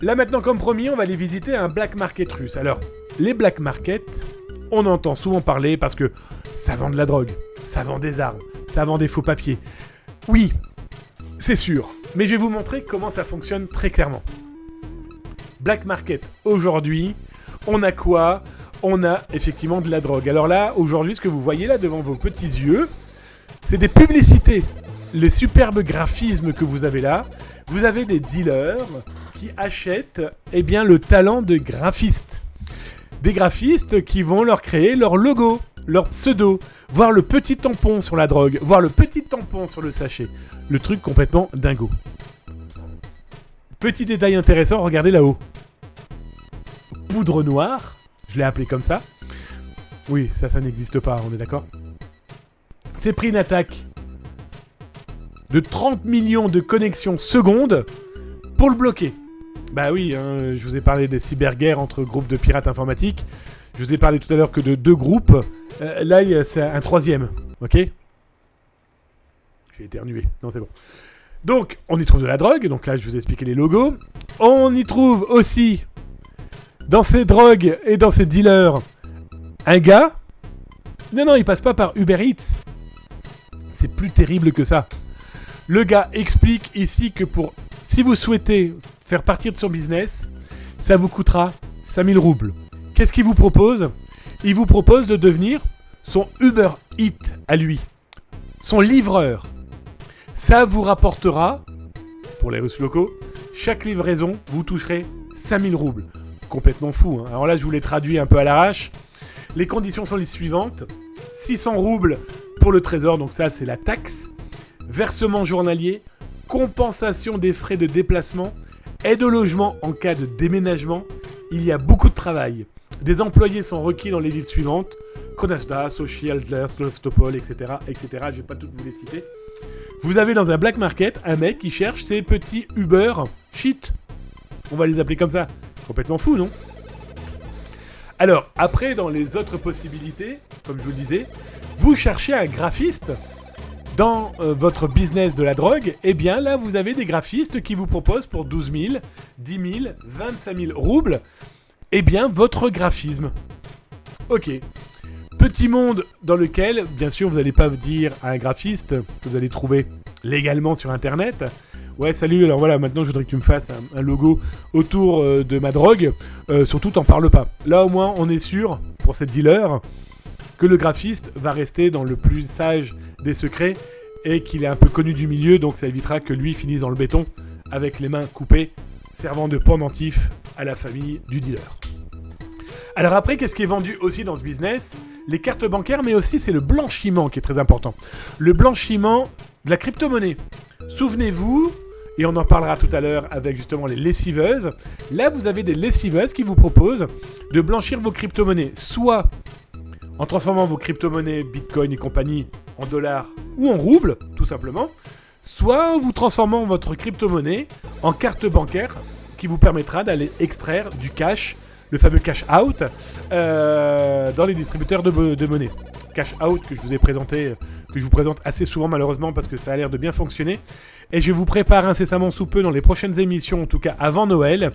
là maintenant, comme promis, on va aller visiter un black market russe. Alors, les black markets, on entend souvent parler parce que ça vend de la drogue, ça vend des armes, ça vend des faux papiers. Oui, c'est sûr, mais je vais vous montrer comment ça fonctionne très clairement. Black market, aujourd'hui, on a quoi ? On a effectivement de la drogue. Alors là, aujourd'hui, ce que vous voyez là devant vos petits yeux, c'est des publicités. Les superbes graphismes que vous avez là, vous avez des dealers qui achètent le talent de graphistes. Des graphistes qui vont leur créer leur logo, leur pseudo, voir le petit tampon sur la drogue, voir le petit tampon sur le sachet. Le truc complètement dingo. Petit détail intéressant, regardez là-haut. Poudre noire, je l'ai appelé comme ça. Oui, ça n'existe pas, on est d'accord ? C'est pris une attaque de 30 millions de connexions secondes pour le bloquer. Bah oui, je vous ai parlé des cyberguerres entre groupes de pirates informatiques. Je vous ai parlé tout à l'heure que de 2 groupes. Là, c'est un 3e, ok ? J'ai éternué, non c'est bon. Donc, on y trouve de la drogue. Donc là, je vous ai expliqué les logos. On y trouve aussi, dans ces drogues et dans ces dealers, un gars. Non, il passe pas par Uber Eats. C'est plus terrible que ça. Le gars explique ici que si vous souhaitez faire partir de son business, ça vous coûtera 5000 roubles. Qu'est-ce qu'il vous propose ? Il vous propose de devenir son Uber Eats à lui. Son livreur. Ça vous rapportera, pour les Russes locaux, chaque livraison, vous toucherez 5000 roubles. Complètement fou, hein. Alors là, je vous l'ai traduit un peu à l'arrache. Les conditions sont les suivantes. 600 roubles pour le trésor, donc ça, c'est la taxe. Versement journalier, compensation des frais de déplacement, aide au logement en cas de déménagement. Il y a beaucoup de travail. Des employés sont requis dans les villes suivantes. Konachta, Sochi, Adler, Slovstopol, etc. etc. Je ne vais pas toutes vous les citer. Vous avez dans un black market un mec qui cherche ses petits Uber shit. On va les appeler comme ça. Complètement fou, non ? Alors, après, dans les autres possibilités, comme je vous le disais, vous cherchez un graphiste dans votre business de la drogue. Eh bien, là, vous avez des graphistes qui vous proposent pour 12 000, 10 000, 25 000 roubles, votre graphisme. Ok. Petit monde dans lequel, bien sûr, vous n'allez pas dire à un graphiste que vous allez trouver légalement sur Internet. Ouais, salut, alors voilà, maintenant je voudrais que tu me fasses un logo autour de ma drogue. Surtout, t'en parles pas. Là, au moins, on est sûr, pour cette dealer, que le graphiste va rester dans le plus sage des secrets et qu'il est un peu connu du milieu, donc ça évitera que lui finisse dans le béton avec les mains coupées, servant de pendentif à la famille du dealer. Alors après, qu'est-ce qui est vendu aussi dans ce business ? Les cartes bancaires, mais aussi c'est le blanchiment qui est très important. Le blanchiment de la crypto-monnaie. Souvenez-vous, et on en parlera tout à l'heure avec justement les lessiveuses, là vous avez des lessiveuses qui vous proposent de blanchir vos crypto-monnaies, soit en transformant vos crypto-monnaies, bitcoin et compagnie, en dollars ou en roubles, tout simplement, soit en vous transformant votre crypto-monnaie en carte bancaire qui vous permettra d'aller extraire du cash, le fameux cash out, dans les distributeurs de monnaie. Cash out que je vous ai présenté, que je vous présente assez souvent malheureusement parce que ça a l'air de bien fonctionner. Et je vous prépare incessamment sous peu dans les prochaines émissions, en tout cas avant Noël,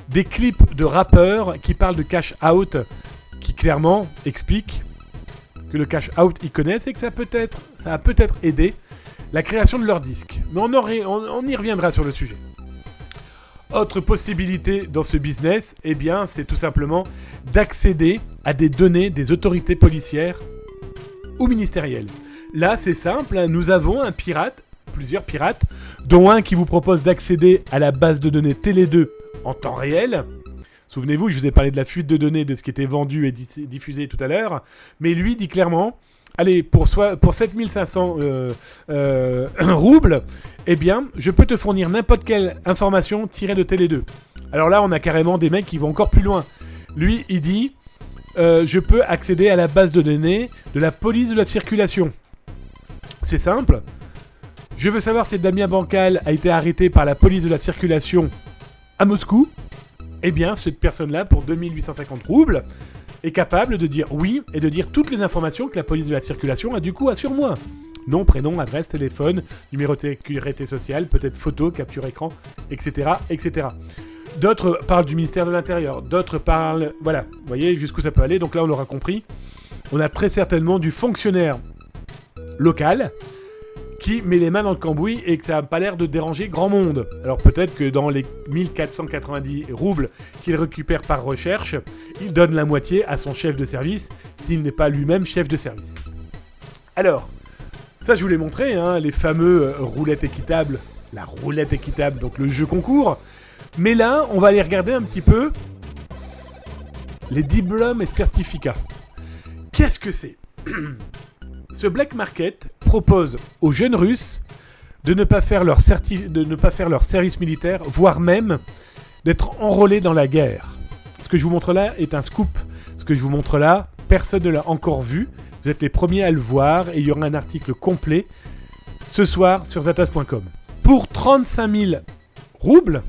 des clips de rappeurs qui parlent de cash out, qui clairement expliquent que le cash out ils connaissent et que ça a peut-être aidé la création de leur disque. Mais on y reviendra sur le sujet. Autre possibilité dans ce business, c'est tout simplement d'accéder à des données des autorités policières ou ministérielles. Là, c'est simple, nous avons plusieurs pirates, dont un qui vous propose d'accéder à la base de données Télé2 en temps réel. Souvenez-vous, je vous ai parlé de la fuite de données de ce qui était vendu et diffusé tout à l'heure, mais lui dit clairement, allez, pour 7500 roubles, je peux te fournir n'importe quelle information tirée de Télé2. Alors là, on a carrément des mecs qui vont encore plus loin. Lui, il dit, je peux accéder à la base de données de la police de la circulation. C'est simple. Je veux savoir si Damien Bancal a été arrêté par la police de la circulation à Moscou. Cette personne-là, pour 2850 roubles, est capable de dire oui et de dire toutes les informations que la police de la circulation a sur moi. Nom, prénom, adresse, téléphone, numéro de sécurité sociale, peut-être photo, capture écran, etc., etc. D'autres parlent du ministère de l'Intérieur. D'autres parlent... Voilà, vous voyez jusqu'où ça peut aller. Donc là, on aura compris. On a très certainement du fonctionnaire local qui met les mains dans le cambouis et que ça n'a pas l'air de déranger grand monde. Alors peut-être que dans les 1490 roubles qu'il récupère par recherche, il donne la moitié à son chef de service s'il n'est pas lui-même chef de service. Alors, ça je vous l'ai montré, hein, les fameux roulettes équitables, la roulette équitable, donc le jeu concours. Mais là, on va aller regarder un petit peu les diplômes et certificats. Qu'est-ce que c'est ? Ce black market propose aux jeunes Russes de ne pas faire leur service militaire, voire même d'être enrôlés dans la guerre. Ce que je vous montre là est un scoop. Ce que je vous montre là, personne ne l'a encore vu. Vous êtes les premiers à le voir et il y aura un article complet ce soir sur zatas.com. Pour 35 000 roubles,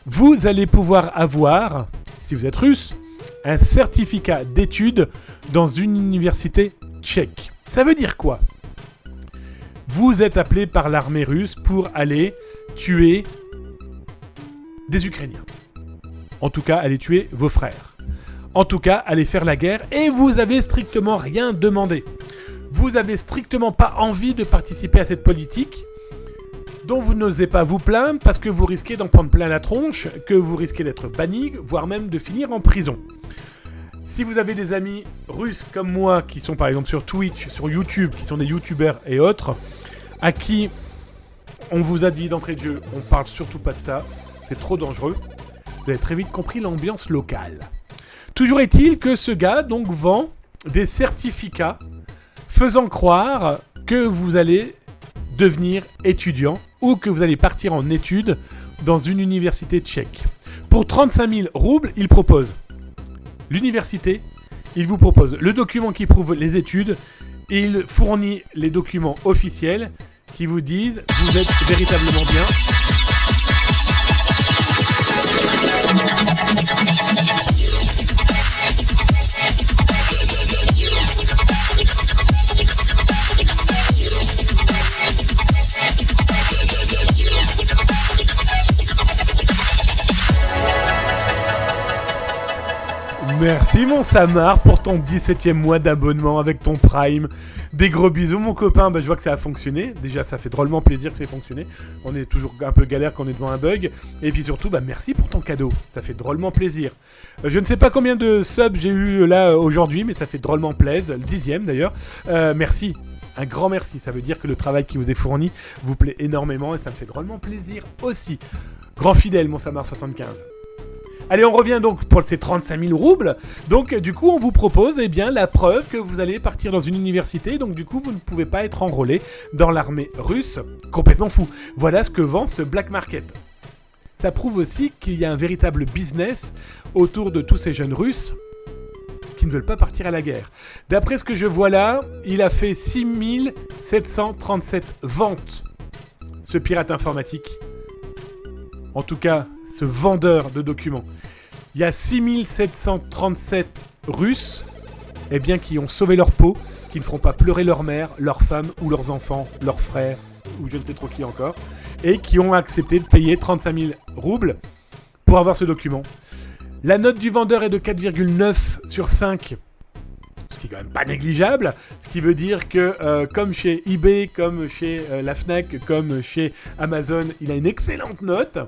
vous allez pouvoir avoir, si vous êtes russe, un certificat d'études dans une université tchèque. Ça veut dire quoi ? Vous êtes appelé par l'armée russe pour aller tuer des Ukrainiens. En tout cas, aller tuer vos frères. En tout cas, aller faire la guerre et vous avez strictement rien demandé. Vous avez strictement pas envie de participer à cette politique dont vous n'osez pas vous plaindre parce que vous risquez d'en prendre plein la tronche, que vous risquez d'être banni, voire même de finir en prison. Si vous avez des amis russes comme moi, qui sont par exemple sur Twitch, sur YouTube, qui sont des youtubeurs et autres, à qui on vous a dit d'entrée de jeu, on parle surtout pas de ça, c'est trop dangereux, vous avez très vite compris l'ambiance locale. Toujours est-il que ce gars donc vend des certificats faisant croire que vous allez devenir étudiant ou que vous allez partir en études dans une université tchèque. Pour 35 000 roubles, il propose l'université, il vous propose le document qui prouve les études et il fournit les documents officiels qui vous disent vous êtes véritablement bien. Merci mon Samar pour ton 17e mois d'abonnement avec ton Prime. Des gros bisous mon copain, je vois que ça a fonctionné. Déjà ça fait drôlement plaisir que ça ait fonctionné. On est toujours un peu galère quand on est devant un bug. Et puis surtout merci pour ton cadeau, ça fait drôlement plaisir. Je ne sais pas combien de subs j'ai eu là aujourd'hui, mais ça fait drôlement plaisir, le 10e d'ailleurs. Merci, un grand merci, ça veut dire que le travail qui vous est fourni vous plaît énormément et ça me fait drôlement plaisir aussi. Grand fidèle mon Samar 75. Allez, on revient donc pour ces 35 000 roubles. Donc, du coup, on vous propose la preuve que vous allez partir dans une université. Donc, du coup, vous ne pouvez pas être enrôlé dans l'armée russe. Complètement fou. Voilà ce que vend ce black market. Ça prouve aussi qu'il y a un véritable business autour de tous ces jeunes Russes qui ne veulent pas partir à la guerre. D'après ce que je vois là, il a fait 6 737 ventes, ce pirate informatique. En tout cas, ce vendeur de documents. Il y a 6737 Russes qui ont sauvé leur peau, qui ne feront pas pleurer leur mère, leur femme ou leurs enfants, leurs frères ou je ne sais trop qui encore, et qui ont accepté de payer 35 000 roubles pour avoir ce document. La note du vendeur est de 4,9 sur 5, ce qui est quand même pas négligeable, ce qui veut dire que comme chez eBay, comme chez la Fnac, comme chez Amazon, il a une excellente note.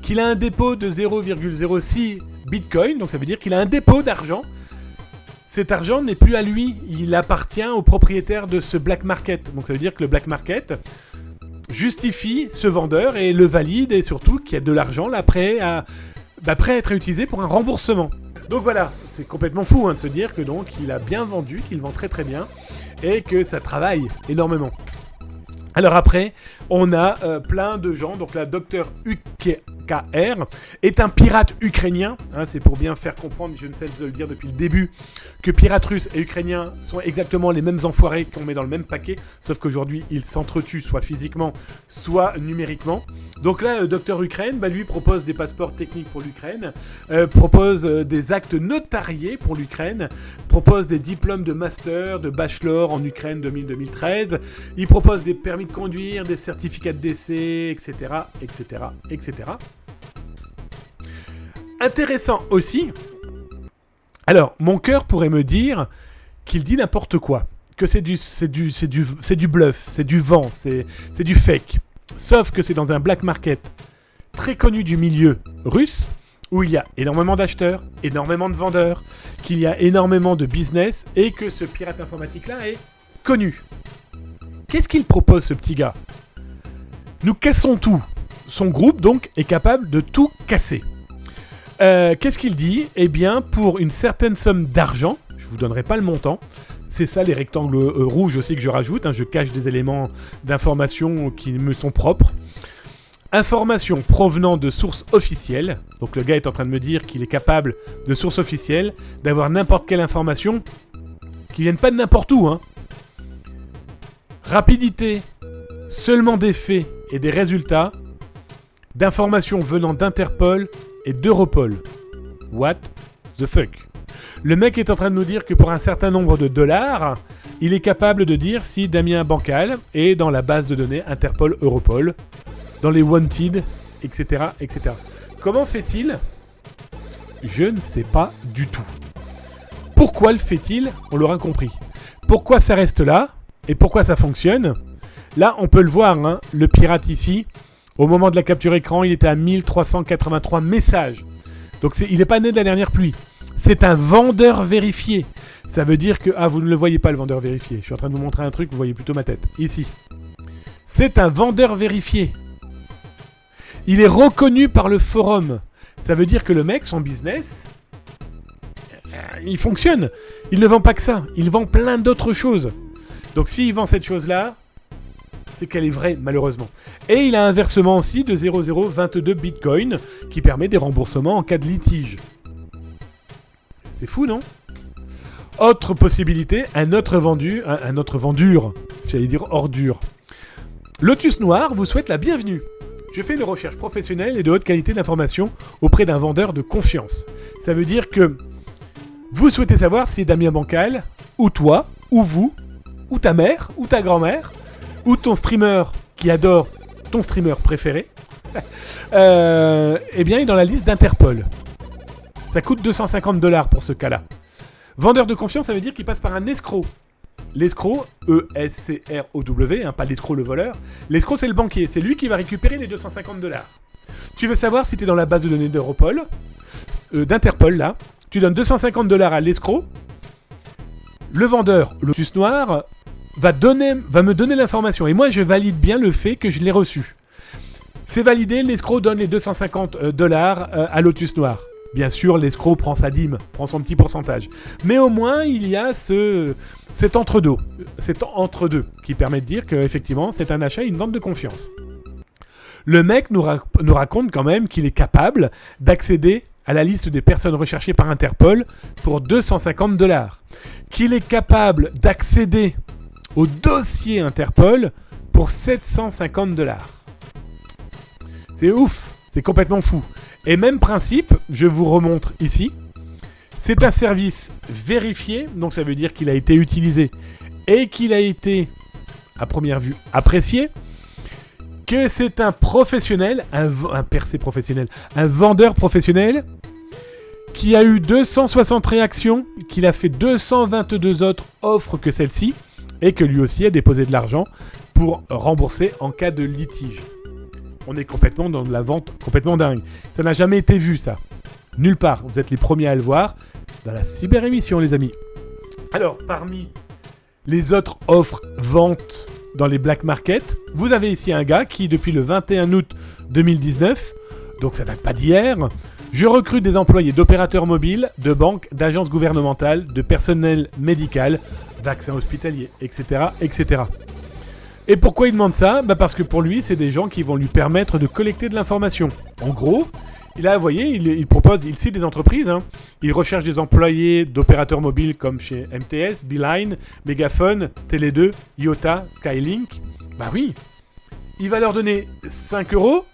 Qu'il a un dépôt de 0,06 Bitcoin, donc ça veut dire qu'il a un dépôt d'argent. Cet argent n'est plus à lui, il appartient au propriétaire de ce black market. Donc ça veut dire que le black market justifie ce vendeur et le valide et surtout qu'il y a de l'argent là prêt à être utilisé pour un remboursement. Donc voilà, c'est complètement fou de se dire que donc il a bien vendu, qu'il vend très très bien et que ça travaille énormément. Alors après, on a plein de gens, donc la Dr UKR est un pirate ukrainien, c'est pour bien faire comprendre, je ne cesse de le dire depuis le début, que pirates russes et ukrainiens sont exactement les mêmes enfoirés qu'on met dans le même paquet, sauf qu'aujourd'hui ils s'entretuent soit physiquement, soit numériquement. Donc là, Dr Ukraine, lui propose des passeports techniques pour l'Ukraine, propose des actes notariés pour l'Ukraine, propose des diplômes de master, de bachelor en Ukraine 2013, il propose des permis de conduire, des certificats de décès, etc., etc., etc. Intéressant aussi. Alors, mon cœur pourrait me dire qu'il dit n'importe quoi, que c'est du bluff, c'est du vent, c'est du fake. Sauf que c'est dans un black market très connu du milieu russe, où il y a énormément d'acheteurs, énormément de vendeurs, qu'il y a énormément de business, et que ce pirate informatique-là est connu. Qu'est-ce qu'il propose, ce petit gars ? Nous cassons tout. Son groupe, donc, est capable de tout casser. Qu'est-ce qu'il dit ? Eh bien, pour une certaine somme d'argent, je ne vous donnerai pas le montant, c'est ça les rectangles rouges aussi que je rajoute, hein, je cache des éléments d'information qui me sont propres. Informations provenant de sources officielles, donc le gars est en train de me dire qu'il est capable de sources officielles, d'avoir n'importe quelle information qui vienne pas de n'importe où. Hein. Rapidité, seulement des faits et des résultats, d'informations venant d'Interpol et d'Europol. What the fuck ? Le mec est en train de nous dire que pour un certain nombre de dollars, il est capable de dire si Damien Bancal est dans la base de données Interpol-Europol, dans les wanted, etc., etc. Comment fait-il ? Je ne sais pas du tout. Pourquoi le fait-il ? On l'aura compris. Pourquoi ça reste là ? Et pourquoi ça fonctionne ? Là, on peut le voir, hein, le pirate ici, au moment de la capture écran, il était à 1383 messages. Donc il n'est pas né de la dernière pluie. C'est un vendeur vérifié. Ça veut dire que... Ah, vous ne le voyez pas, le vendeur vérifié. Je suis en train de vous montrer un truc, vous voyez plutôt ma tête. Ici. C'est un vendeur vérifié. Il est reconnu par le forum. Ça veut dire que le mec, son business, il fonctionne. Il ne vend pas que ça. Il vend plein d'autres choses. Donc s'il vend cette chose-là, c'est qu'elle est vraie, malheureusement. Et il a un versement aussi de 0,022 Bitcoin qui permet des remboursements en cas de litige. C'est fou, non ? Autre possibilité, un autre vendeur, j'allais dire ordure. Lotus Noir vous souhaite la bienvenue. Je fais une recherche professionnelle et de haute qualité d'information auprès d'un vendeur de confiance. Ça veut dire que vous souhaitez savoir si Damien Bancal, ou toi, ou vous, ou ta mère, ou ta grand-mère, ou ton streamer qui adore ton streamer préféré, eh bien, est dans la liste d'Interpol. Ça coûte $250 pour ce cas-là. Vendeur de confiance, ça veut dire qu'il passe par un escroc. L'escroc, E-S-C-R-O-W, hein, pas l'escroc le voleur. L'escroc, c'est le banquier. C'est lui qui va récupérer les $250. Tu veux savoir si tu es dans la base de données d'Europol, d'Interpol, là. Tu donnes $250 à l'escroc. Le vendeur, Lotus Noir, va me donner l'information. Et moi, je valide bien le fait que je l'ai reçu. C'est validé, l'escroc donne les $250 à Lotus Noir. Bien sûr, l'escroc prend sa dîme, prend son petit pourcentage. Mais au moins, il y a cet entre-deux qui permet de dire qu'effectivement, c'est un achat et une vente de confiance. Le mec nous raconte quand même qu'il est capable d'accéder à la liste des personnes recherchées par Interpol pour $250. Qu'il est capable d'accéder au dossier Interpol pour $750. C'est ouf, c'est complètement fou. Et même principe, je vous remontre ici, c'est un service vérifié, donc ça veut dire qu'il a été utilisé et qu'il a été, à première vue, apprécié, que c'est un professionnel, un percé professionnel, un vendeur professionnel qui a eu 260 réactions, qu'il a fait 222 autres offres que celle-ci, et que lui aussi a déposé de l'argent pour rembourser en cas de litige. On est complètement dans de la vente complètement dingue. Ça n'a jamais été vu, ça. Nulle part. Vous êtes les premiers à le voir dans la cyber-émission, les amis. Alors, parmi les autres offres ventes dans les black market, vous avez ici un gars qui, depuis le 21 août 2019, donc ça date pas d'hier, je recrute des employés d'opérateurs mobiles, de banques, d'agences gouvernementales, de personnel médical, vaccins hospitaliers, etc., etc. Et pourquoi il demande ça ? Parce que pour lui, c'est des gens qui vont lui permettre de collecter de l'information. En gros, là, vous voyez, il cite des entreprises. Hein. Il recherche des employés d'opérateurs mobiles comme chez MTS, Beeline, Megaphone, Télé2, Iota, Skylink. Bah oui, il va leur donner 5 €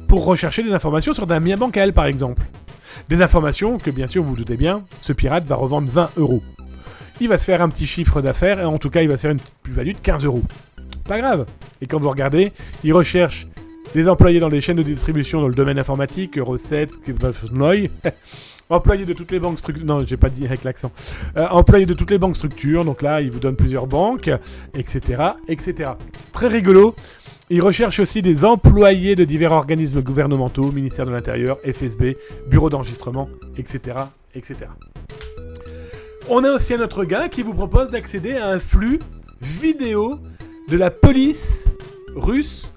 pour rechercher des informations sur Damien Bancal, par exemple. Des informations que, bien sûr, vous vous doutez bien, ce pirate va revendre 20 €. Il va se faire un petit chiffre d'affaires, et en tout cas, il va se faire une plus-value de 15 €. Pas grave. Et quand vous regardez, il recherche des employés dans les chaînes de distribution dans le domaine informatique, recettes, employés de toutes les banques structures... Non, j'ai pas dit avec l'accent. Employés de toutes les banques structures, donc là, ils vous donnent plusieurs banques, etc., etc. Très rigolo. Ils recherchent aussi des employés de divers organismes gouvernementaux, ministère de l'Intérieur, FSB, bureau d'enregistrement, etc., etc. On a aussi un autre gars qui vous propose d'accéder à un flux vidéo de la police russe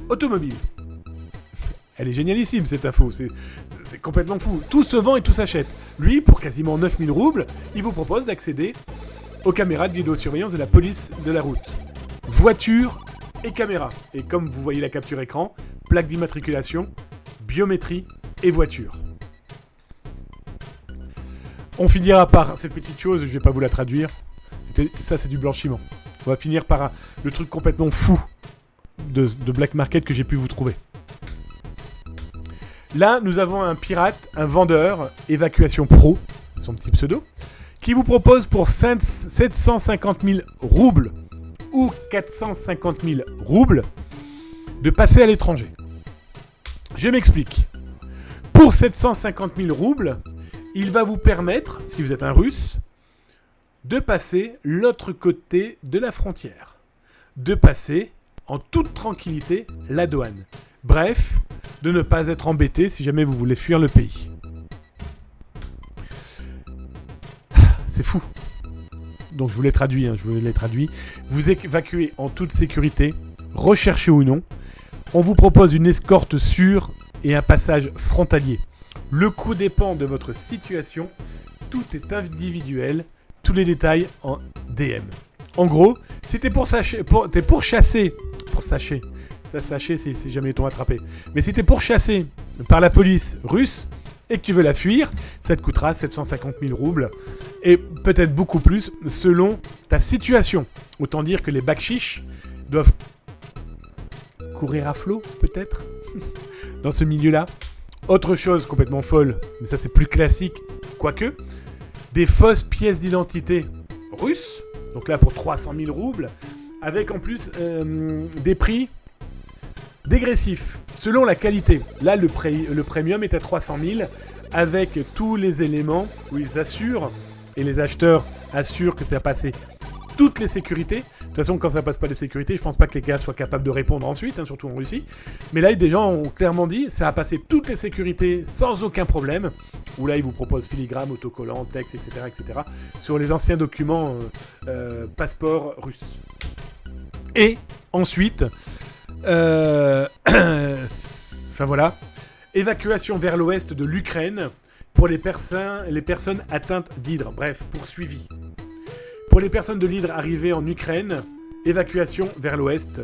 automobile. Elle est génialissime cette info, c'est complètement fou. Tout se vend et tout s'achète. Lui, pour quasiment 9000 roubles, il vous propose d'accéder aux caméras de vidéosurveillance de la police de la route. Voiture et caméra. Et comme vous voyez la capture écran, plaque d'immatriculation, biométrie et voiture. On finira par cette petite chose, je vais pas vous la traduire. Ça, c'est du blanchiment. On va finir par le truc complètement fou de Black Market que j'ai pu vous trouver. Là, nous avons un pirate, un vendeur, Évacuation Pro, son petit pseudo, qui vous propose pour 750 000 roubles ou 450 000 roubles de passer à l'étranger. Je m'explique. Pour 750 000 roubles, il va vous permettre, si vous êtes un Russe, de passer l'autre côté de la frontière. De passer en toute tranquillité la douane. Bref, de ne pas être embêté si jamais vous voulez fuir le pays. C'est fou. Donc je vous l'ai traduit, Vous évacuez en toute sécurité, recherché ou non. On vous propose une escorte sûre et un passage frontalier. Le coût dépend de votre situation. Tout est individuel. Tous les détails en DM. En gros, si t'es pourchassé, si jamais ils t'ont attrapé. Mais si t'es pourchassé par la police russe et que tu veux la fuir, ça te coûtera 750 000 roubles et peut-être beaucoup plus selon ta situation. Autant dire que les bakchiches doivent courir à flot, peut-être, dans ce milieu-là. Autre chose complètement folle, mais ça c'est plus classique, quoique, des fausses pièces d'identité russes, donc là pour 300 000 roubles, avec en plus des prix dégressifs, selon la qualité. Là, le premium est à 300 000, avec tous les éléments où ils assurent, et les acheteurs assurent que ça va passer toutes les sécurités. De toute façon, quand ça passe pas les sécurités, je pense pas que les gars soient capables de répondre ensuite, surtout en Russie. Mais là, des gens ont clairement dit, ça a passé toutes les sécurités sans aucun problème. Où là, ils vous proposent filigrane, autocollant, texte, etc., etc. sur les anciens documents passeport russes. Et ensuite, enfin voilà, évacuation vers l'ouest de l'Ukraine pour les personnes atteintes d'hydre. Bref, poursuivi. Pour les personnes de l'hydre arrivées en Ukraine, évacuation vers l'ouest,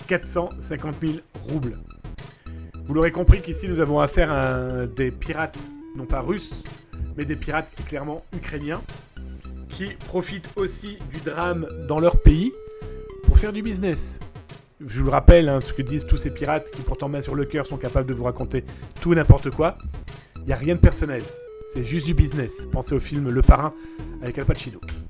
450 000 roubles. Vous l'aurez compris qu'ici nous avons affaire à des pirates, non pas russes, mais des pirates clairement ukrainiens, qui profitent aussi du drame dans leur pays pour faire du business. Je vous rappelle ce que disent tous ces pirates qui pourtant main sur le cœur sont capables de vous raconter tout et n'importe quoi. Il n'y a rien de personnel. C'est juste du business. Pensez au film Le Parrain avec Al Pacino.